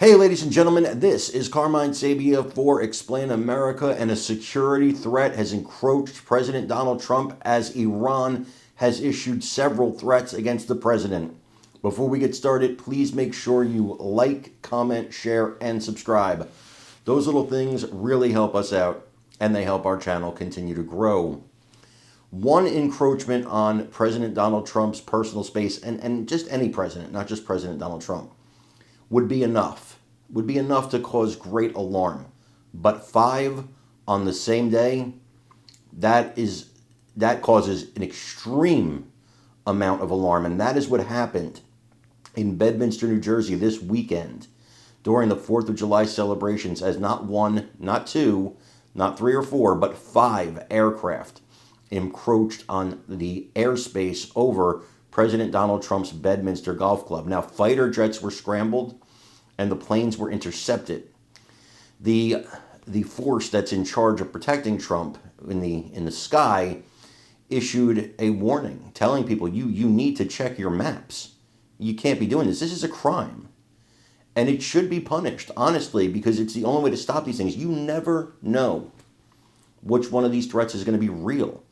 Hey, ladies and gentlemen, this is Carmine Sabia for Explain America, and a security threat has encroached President Donald Trump as Iran has issued several threats against the president. Before we get started, please make sure you like, comment, share, and subscribe. Those little things really help us out, and they help our channel continue to grow. One encroachment on President Donald Trump's personal space, and just any president, not just President Donald Trump, would be enough to cause great alarm. But 5 on the same day, that causes an extreme amount of alarm. And that is what happened in Bedminster, New Jersey this weekend during the 4th of July celebrations, as not 1, not 2, not 3 or 4, but 5 aircraft encroached on the airspace over President Donald Trump's Bedminster Golf Club. Now, fighter jets were scrambled and the planes were intercepted. The force that's in charge of protecting Trump in the sky issued a warning telling people, you need to check your maps. You can't be doing this. This is a crime. And it should be punished, honestly, because it's the only way to stop these things. You never know which one of these threats is going to be real.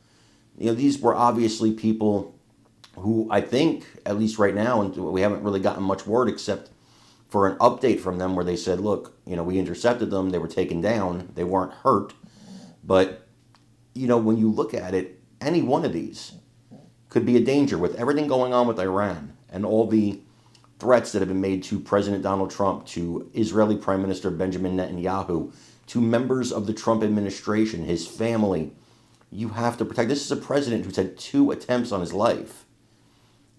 These were obviously people who I think, at least right now, and we haven't really gotten much word except for an update from them where they said, look, we intercepted them, they were taken down, they weren't hurt. But, when you look at it, any one of these could be a danger with everything going on with Iran and all the threats that have been made to President Donald Trump, to Israeli Prime Minister Benjamin Netanyahu, to members of the Trump administration, his family. You have to protect. This is a president who's had 2 attempts on his life.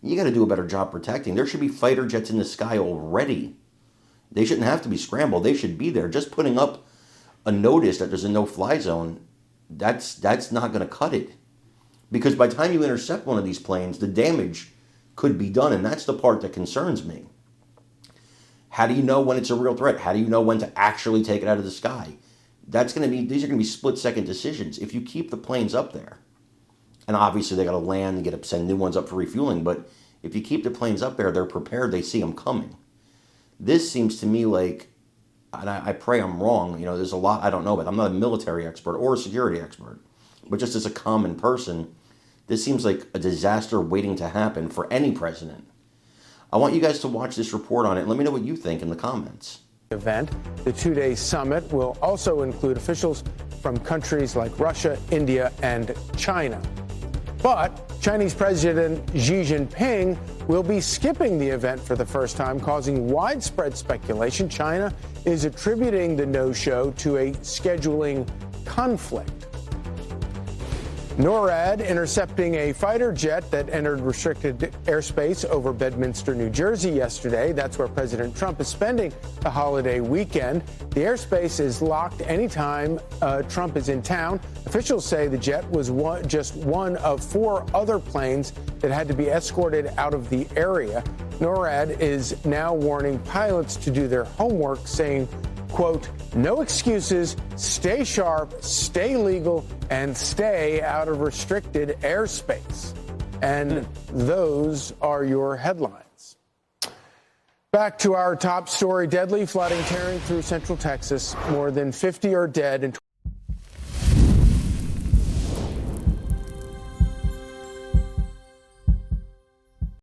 You got to do a better job protecting. There should be fighter jets in the sky already. They shouldn't have to be scrambled. They should be there. Just putting up a notice that there's a no-fly zone, that's not going to cut it. Because by the time you intercept one of these planes, the damage could be done, and that's the part that concerns me. How do you know when it's a real threat? How do you know when to actually take it out of the sky? These are going to be split-second decisions. If you keep the planes up there, and obviously they got to land and send new ones up for refueling, but if you keep the planes up there, they're prepared, they see them coming. This seems to me like, and I pray I'm wrong, there's a lot I don't know, but I'm not a military expert or a security expert, but just as a common person, this seems like a disaster waiting to happen for any president. I want you guys to watch this report on it and let me know what you think in the comments. Event. The 2-day summit will also include officials from countries like Russia, India, and China. But Chinese President Xi Jinping will be skipping the event for the first time, causing widespread speculation. China is attributing the no-show to a scheduling conflict. NORAD intercepting a fighter jet that entered restricted airspace over Bedminster, New Jersey yesterday. That's where President Trump is spending the holiday weekend. The airspace is locked anytime Trump is in town. Officials say the jet was just one of 4 other planes that had to be escorted out of the area. NORAD is now warning pilots to do their homework, saying, quote, no excuses, stay sharp, stay legal, and stay out of restricted airspace. And those are your headlines. Back to our top story. Deadly flooding tearing through central Texas. More than 50 are dead and